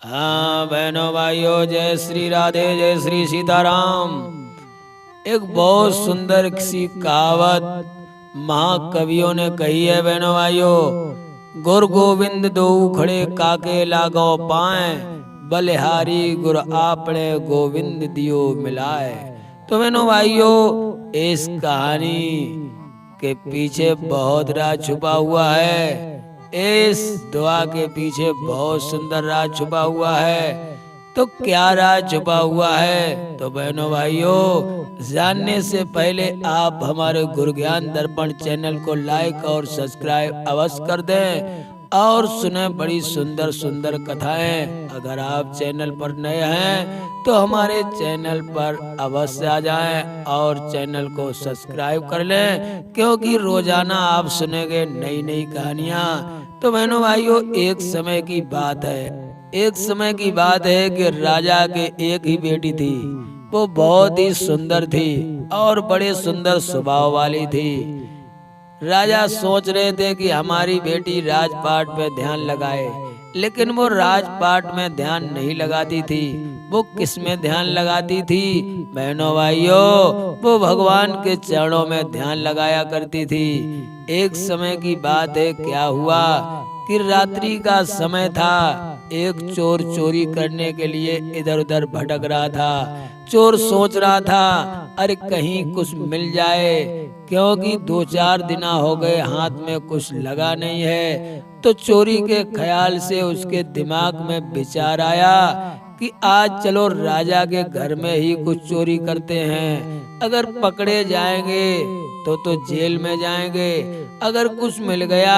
हाँ बहनों भाइयों, जय श्री राधे, जय श्री सीताराम। एक बहुत सुंदर सी कहावत महाकवियों ने कही है बहनों भाइयों। गुर गोविंद दो खड़े काके लागो पाए, बलिहारी गुर आपने गोविंद दियो मिलाए। तो बहनों भाइयों, इस कहानी के पीछे बहुत राज छुपा हुआ है। इस दुआ के पीछे बहुत सुंदर राज छुपा हुआ है। तो क्या राज छुपा हुआ है, तो बहनों भाइयों, जानने से पहले आप हमारे गुरु ज्ञान दर्पण चैनल को लाइक और सब्सक्राइब अवश्य कर दें और सुने बड़ी सुंदर सुंदर कथाएं। अगर आप चैनल पर नए हैं तो हमारे चैनल पर अवश्य आ जाएं और चैनल को सब्सक्राइब कर लें, क्योंकि रोजाना आप सुनेंगे नई नई कहानियां। तो बहनों भाइयों, एक समय की बात है कि राजा के एक ही बेटी थी। वो बहुत ही सुंदर थी और बड़े सुंदर स्वभाव वाली थी। राजा सोच रहे थे कि हमारी बेटी राजपाट में ध्यान लगाए, लेकिन वो राजपाट में ध्यान नहीं लगाती थी। वो किस में ध्यान लगाती थी बहनों भाइयों? वो भगवान के चरणों में ध्यान लगाया करती थी। एक समय की बात है, क्या हुआ कि रात्रि का समय था। एक चोर चोरी करने के लिए इधर उधर भटक रहा था। चोर सोच रहा था, अरे कहीं कुछ मिल जाए, क्योंकि 2-4 दिन हो गए हाथ में कुछ लगा नहीं है। तो चोरी के ख्याल से उसके दिमाग में विचार आया कि आज चलो राजा के घर में ही कुछ चोरी करते हैं। अगर पकड़े जाएंगे तो जेल में जाएंगे, अगर कुछ मिल गया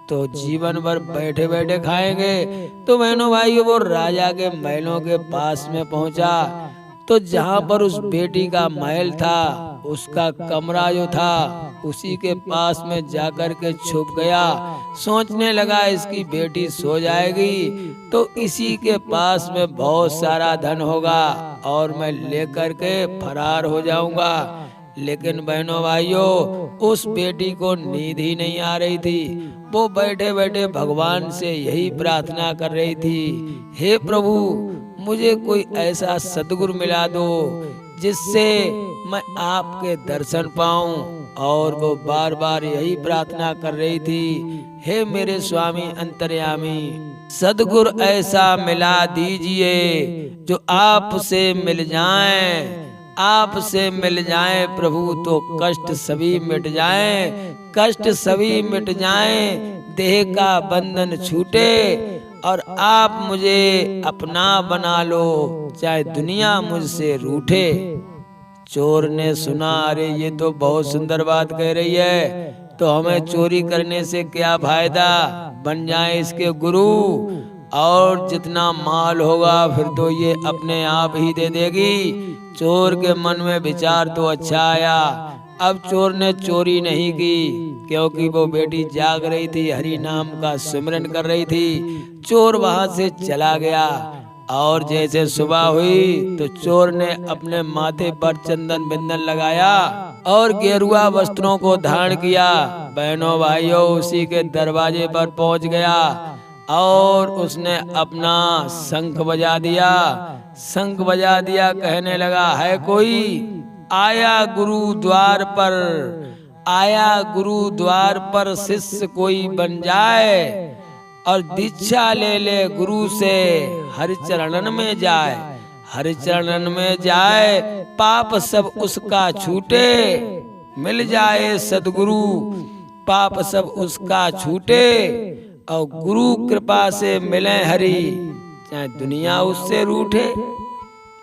तो जीवन भर बैठे बैठे खाएंगे। तो बहनों भाइयों, वो राजा के महलों के पास में पहुंचा। तो जहां पर उस बेटी का महल था, उसका कमरा जो था, उसी के पास में जाकर के छुप गया। सोचने लगा इसकी बेटी सो जाएगी तो इसी के पास में बहुत सारा धन होगा और मैं लेकर के फरार हो जाऊंगा। लेकिन बहनों भाइयों, उस बेटी को नींद ही नहीं आ रही थी। वो बैठे बैठे भगवान से यही प्रार्थना कर रही थी, हे प्रभु, मुझे कोई ऐसा सद्गुरु मिला दो जिससे मैं आपके दर्शन पाऊं। और वो बार बार यही प्रार्थना कर रही थी, हे मेरे स्वामी अंतर्यामी, सद्गुरु ऐसा मिला दीजिए जो आपसे मिल जाए। आपसे मिल जाए प्रभु तो कष्ट सभी मिट जाए, कष्ट सभी मिट जाए, देह का बंधन छूटे और आप मुझे अपना बना लो, चाहे दुनिया मुझसे रूठे। चोर ने सुना, अरे ये तो बहुत सुंदर बात कह रही है, तो हमें चोरी करने से क्या फायदा, बन जाए इसके गुरु और जितना माल होगा फिर तो ये अपने आप ही दे देगी। चोर के मन में विचार तो अच्छा आया। अब चोर ने चोरी नहीं की, क्योंकि वो बेटी जाग रही थी, हरि नाम का सिमरन कर रही थी। चोर वहां से चला गया और जैसे सुबह हुई तो चोर ने अपने माथे पर चंदन बिंदन लगाया और गेरुआ वस्त्रों को धारण किया। बहनों भाइयों, उसी के दरवाजे पर पहुंच गया और उसने अपना शंख बजा दिया। शंख बजा दिया, कहने लगा, है कोई आया गुरु द्वार पर, आया गुरु द्वार पर, शिष्य कोई बन जाए और दीक्षा ले ले गुरु से, हरि चरणन में जाए, हरि चरणन में जाए, पाप सब उसका छूटे, मिल जाए सदगुरु, पाप सब उसका छूटे और गुरु कृपा से मिले हरि, चाहे दुनिया उससे रूठे।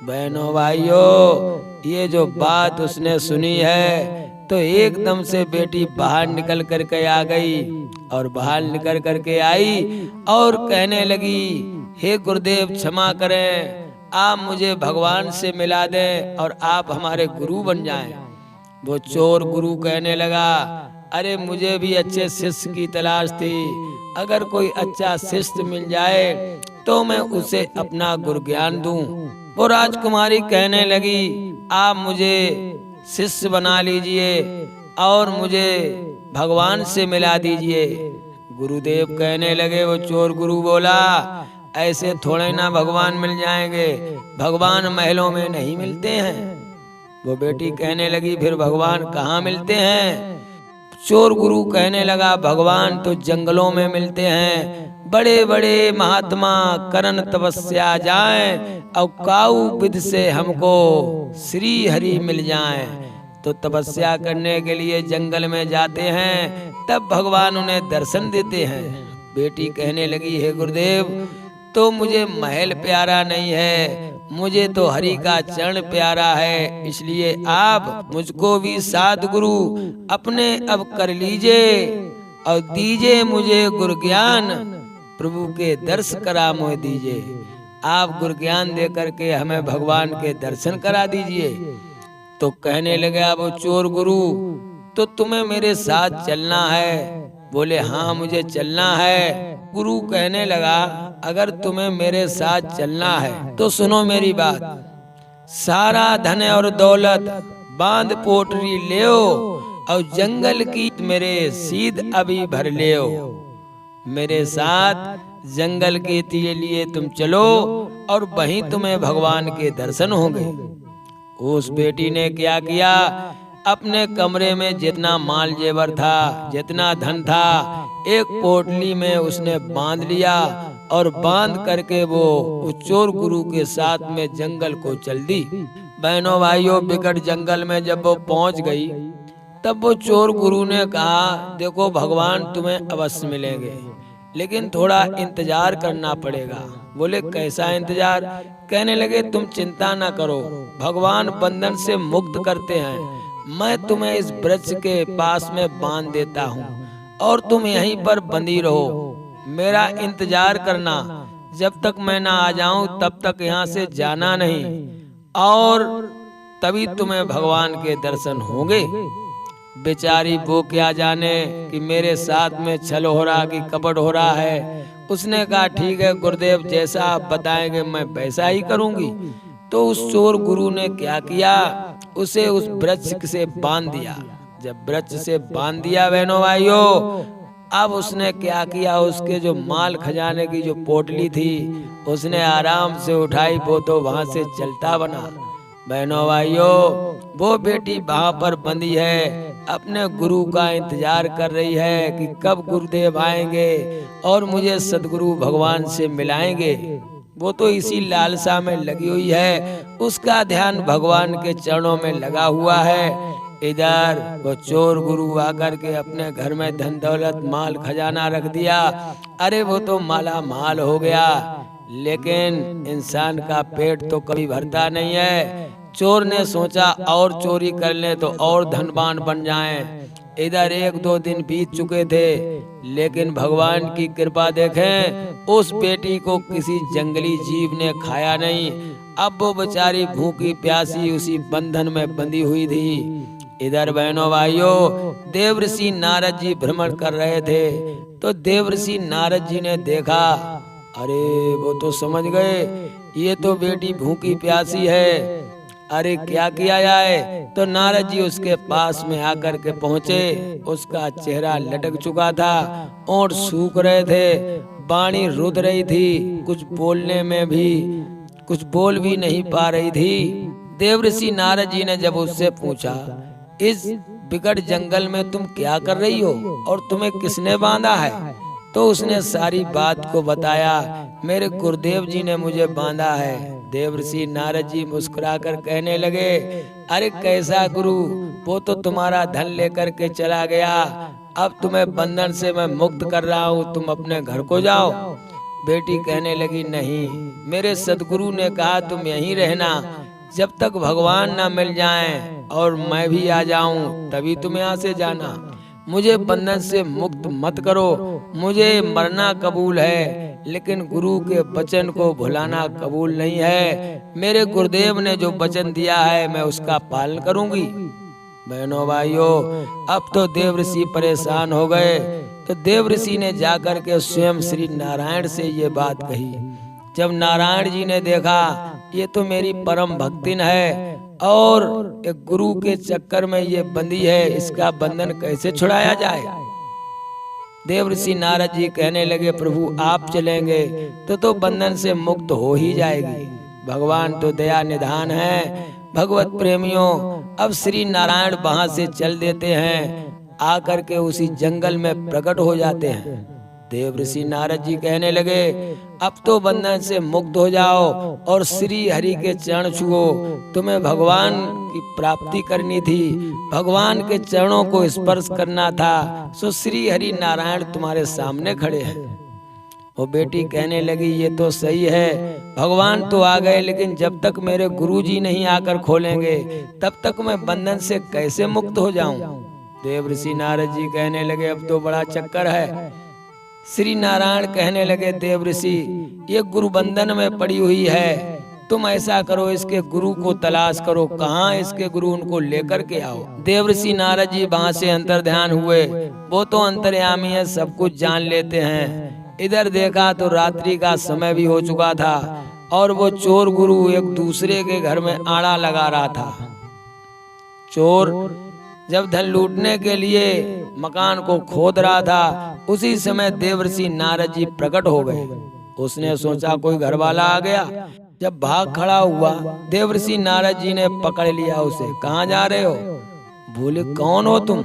बहनों भाइयों, ये जो बात उसने सुनी है तो एकदम से बेटी बाहर निकल करके आ गई और बाहर निकल करके आई और कहने लगी, हे गुरुदेव क्षमा करें, आप मुझे भगवान से मिला दें और आप हमारे गुरु बन जाएं। वो चोर गुरु कहने लगा, अरे मुझे भी अच्छे शिष्य की तलाश थी, अगर कोई अच्छा शिष्य मिल जाए तो मैं उसे अपना गुरु ज्ञान दूं। वो राजकुमारी कहने लगी, आप मुझे शिष्य बना लीजिए और मुझे भगवान से मिला दीजिए। गुरुदेव कहने लगे, वो चोर गुरु बोला, ऐसे थोड़े ना भगवान मिल जाएंगे, भगवान महलों में नहीं मिलते हैं। वो बेटी कहने लगी फिर भगवान कहाँ मिलते हैं? चोर गुरु कहने लगा भगवान तो जंगलों में मिलते हैं, बड़े बड़े महात्मा करन तपस्या जाएं और काऊ विध से हमको श्री हरि मिल जाएं। तो तपस्या करने के लिए जंगल में जाते हैं, तब भगवान उन्हें दर्शन देते हैं। बेटी कहने लगी हे गुरुदेव, तो मुझे महल प्यारा नहीं है, मुझे तो हरि का चरण प्यारा है, इसलिए आप मुझको भी सद्गुरु अपने अब कर लीजिए और दीजिए मुझे गुरु ज्ञान, प्रभु के दर्श करा मोह दीजिए। आप गुरु ज्ञान दे करके हमें भगवान के दर्शन करा दीजिए। तो कहने लगा वो चोर गुरु, तो तुम्हें मेरे साथ चलना है? बोले हाँ मुझे चलना है। गुरु कहने लगा अगर तुम्हें मेरे साथ चलना है तो सुनो मेरी बात, सारा धन और दौलत बांध पोटरी ले और जंगल की मेरे सीध अभी भर ले। मेरे साथ जंगल के लिए तुम चलो और वहीं तुम्हें भगवान के दर्शन होंगे। उस बेटी ने क्या किया, अपने कमरे में जितना माल जेवर था, जितना धन था, एक पोटली में उसने बांध लिया और बांध करके वो उस चोर गुरु के साथ में जंगल को चल दी। बहनों भाइयों, बिकट जंगल में जब वो पहुंच गई तब वो चोर गुरु ने कहा देखो भगवान तुम्हें अवश्य मिलेंगे, लेकिन थोड़ा इंतजार करना पड़ेगा। बोले कैसा इंतजार? कहने लगे तुम चिंता ना करो, भगवान बंधन से मुक्त करते हैं, मैं तुम्हें इस वृक्ष के पास में बांध देता हूँ और तुम यहीं पर बंधी रहो, मेरा इंतजार करना, जब तक मैं ना आ जाऊं तब तक यहाँ से जाना नहीं, और तभी तुम्हें भगवान के दर्शन होंगे। बेचारी वो क्या जाने कि मेरे साथ में छल हो रहा कि कपट हो रहा है। उसने कहा ठीक है गुरुदेव, जैसा आप बताएंगे मैं वैसा ही करूंगी। तो उस चोर गुरु ने क्या किया, उसे उस वृक्ष से बांध दिया। जब वृक्ष से बांध दिया बहनों भाइयों, अब उसने क्या किया, उसके जो माल खजाने की जो पोटली थी उसने आराम से उठाई, वो तो वहां से चलता बना। बहनों भाइयों, वो बेटी वहां पर बंधी है, अपने गुरु का इंतजार कर रही है कि कब गुरुदेव आएंगे और मुझे सदगुरु भगवान से मिलाएंगे। वो तो इसी लालसा में लगी हुई है, उसका ध्यान भगवान के चरणों में लगा हुआ है। इधर वो चोर गुरु आकर के अपने घर में धन दौलत माल खजाना रख दिया। अरे वो तो माला माल हो गया, लेकिन इंसान का पेट तो कभी भरता नहीं है। चोर ने सोचा और चोरी कर ले तो और धनवान बन जाएं। इधर 1-2 दिन बीत चुके थे, लेकिन भगवान की कृपा देखें, उस बेटी को किसी जंगली जीव ने खाया नहीं। अब वो बेचारी भूखी प्यासी उसी बंधन में बंधी हुई थी। इधर बहनों भाइयों, देवर्षि नारद जी भ्रमण कर रहे थे, तो देवर्षि नारद जी ने देखा, अरे वो तो समझ गए ये तो बेटी भूखी प्यासी है, अरे क्या किया जाए। तो नारद जी उसके पास में आकर के पहुँचे। उसका चेहरा लटक चुका था, ओंठ सूख रहे थे, वाणी रुध रही थी, कुछ बोलने में भी कुछ बोल भी नहीं पा रही थी। देवर्षि नारद जी ने जब उससे पूछा, इस बिकट जंगल में तुम क्या कर रही हो और तुम्हें किसने बांधा है? तो उसने सारी बात को बताया, मेरे गुरुदेव जी ने मुझे बांधा है। देवर्षि नारद जी मुस्कुराकर कहने लगे, अरे कैसा गुरु, वो तो तुम्हारा धन लेकर के चला गया, अब तुम्हें बंधन से मैं मुक्त कर रहा हूँ, तुम अपने घर को जाओ। बेटी कहने लगी, नहीं, मेरे सदगुरु ने कहा तुम यहीं रहना, जब तक भगवान ना मिल जाएं और मैं भी आ जाऊं तभी तुम यहाँ से जाना, मुझे बंधन से मुक्त मत करो। मुझे मरना कबूल है, लेकिन गुरु के वचन को भुलाना कबूल नहीं है। मेरे गुरुदेव ने जो वचन दिया है मैं उसका पालन करूंगी। बहनों भाइयों, अब तो देवर्षि परेशान हो गए, तो देवर्षि ने जाकर के स्वयं श्री नारायण से ये बात कही। जब नारायण जी ने देखा ये तो मेरी परम भक्तिन है और एक गुरु के चक्कर में ये बंधी है, इसका बंधन कैसे छुड़ाया जाए। देवर्षि नारद जी कहने लगे प्रभु आप चलेंगे तो बंधन से मुक्त हो ही जाएगी। भगवान तो दया निधान है। भगवत प्रेमियों, अब श्री नारायण वहां से चल देते हैं, आकर के उसी जंगल में प्रकट हो जाते हैं। देवर्षि नारद जी कहने लगे अब तो बंधन से मुक्त हो जाओ और श्री हरि के चरण छुओ। तुम्हें भगवान की प्राप्ति करनी थी, भगवान के चरणों को स्पर्श करना था, सो श्री हरि नारायण तुम्हारे सामने खड़े हैं। वो बेटी कहने लगी ये तो सही है, भगवान तो आ गए, लेकिन जब तक मेरे गुरुजी नहीं आकर खोलेंगे तब तक मैं बंधन से कैसे मुक्त हो जाऊं। देवर्षि नारद जी कहने लगे अब तो बड़ा चक्कर है। श्री नारायण कहने लगे देवर्षि ये गुरु बंधन में पड़ी हुई है, तुम ऐसा करो इसके गुरु को तलाश करो, कहाँ इसके गुरु, उनको लेकर के आओ। देवर्षि नारद जी वहां से अंतर ध्यान हुए, वो तो अंतर्यामी है, सब कुछ जान लेते हैं। इधर देखा तो रात्रि का समय भी हो चुका था और वो चोर गुरु एक दूसरे के घर में आड़ा लगा रहा था। चोर जब धन लूटने के लिए मकान को खोद रहा था, उसी समय देवर्षि नारद जी प्रकट हो गए। उसने सोचा कोई घर वाला आ गया। जब भाग खड़ा हुआ, देवर्षि नारद जी ने पकड़ लिया उसे। कहाँ जा रहे हो? बोले कौन हो तुम?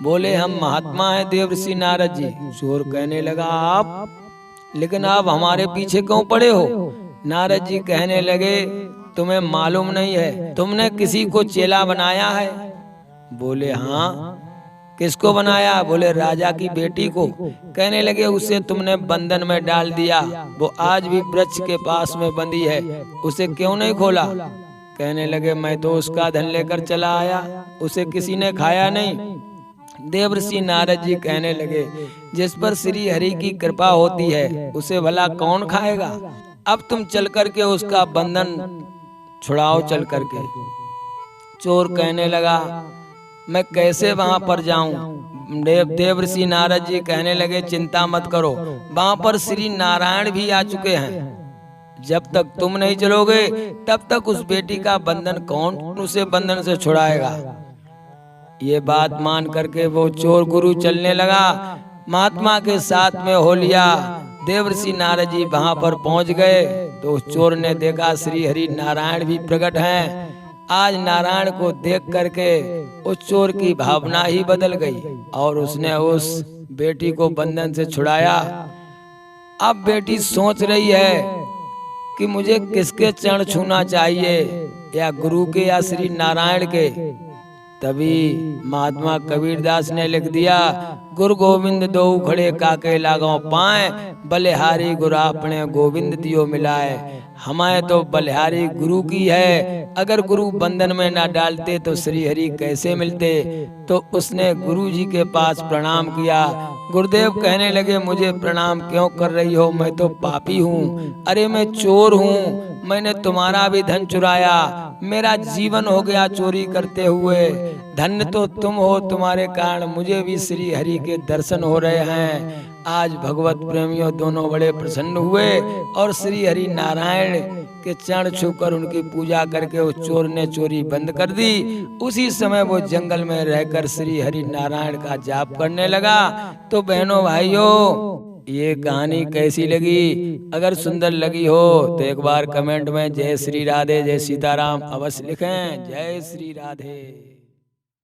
बोले हम महात्मा हैं देवर्षि नारद जी। चोर कहने लगा आप, लेकिन आप हमारे पीछे क्यों पड़े हो? नारद जी कहने लगे तुम्हें मालूम नहीं है, तुमने किसी को चेला बनाया है? बोले हाँ। किसको बनाया? बोले राजा की बेटी को। कहने लगे उसे तुमने बंधन में डाल दिया, वो आज भी वृक्ष के पास में बंधी है, उसे क्यों नहीं खोला? कहने लगे मैं तो उसका धन लेकर चला आया, उसे किसी ने खाया नहीं। देवर्षि नारद जी कहने लगे जिस पर श्री हरि की कृपा होती है उसे भला कौन खाएगा? अब तुम चल करके उसका बंधन छुड़ाओ चल करके। चोर कहने लगा मैं कैसे वहां पर जाऊं? देवर्षि नारद जी कहने लगे चिंता मत करो, वहां पर श्री नारायण भी आ चुके हैं। जब तक तुम नहीं चलोगे तब तक उस बेटी का बंधन कौन उसे बंधन से छुड़ाएगा? ये बात मान करके वो चोर गुरु चलने लगा, महात्मा के साथ में हो लिया। देवर्षि नारद जी वहां पर पहुंच गए तो चोर ने देखा श्री हरि नारायण भी प्रकट हैं। आज नारायण को देख करके उस चोर की भावना ही बदल गई और उसने उस बेटी को बंधन से छुड़ाया। अब बेटी सोच रही है कि मुझे किसके चरण छूना चाहिए, या गुरु के या श्री नारायण के। तभी महात्मा कबीरदास ने लिख दिया गुरु गोविंद दो खड़े काके लागो पाए, बलिहारी गुरु अपने गोविंद दियो मिलाए। हमारे तो बलिहारी गुरु की है, अगर गुरु बंधन में ना डालते तो श्री हरि कैसे मिलते? तो उसने गुरु जी के पास प्रणाम किया। गुरुदेव कहने लगे मुझे प्रणाम क्यों कर रही हो, मैं तो पापी हूँ, अरे मैं चोर हूँ, मैंने तुम्हारा भी धन चुराया, मेरा जीवन हो गया चोरी करते हुए। धन्य तो तुम हो, तुम्हारे कारण मुझे भी श्री हरि के दर्शन हो रहे हैं। आज भगवत प्रेमियों दोनों बड़े प्रसन्न हुए और श्री हरि नारायण के चरण छूकर उनकी पूजा करके उस चोर ने चोरी बंद कर दी। उसी समय वो जंगल में रहकर श्री हरि नारायण का जाप करने लगा। तो बहनों भाइयों, ये कहानी कैसी लगी? अगर सुंदर लगी हो तो एक बार कमेंट में जय श्री राधे जय सीताराम अवश्य लिखें। जय श्री राधे।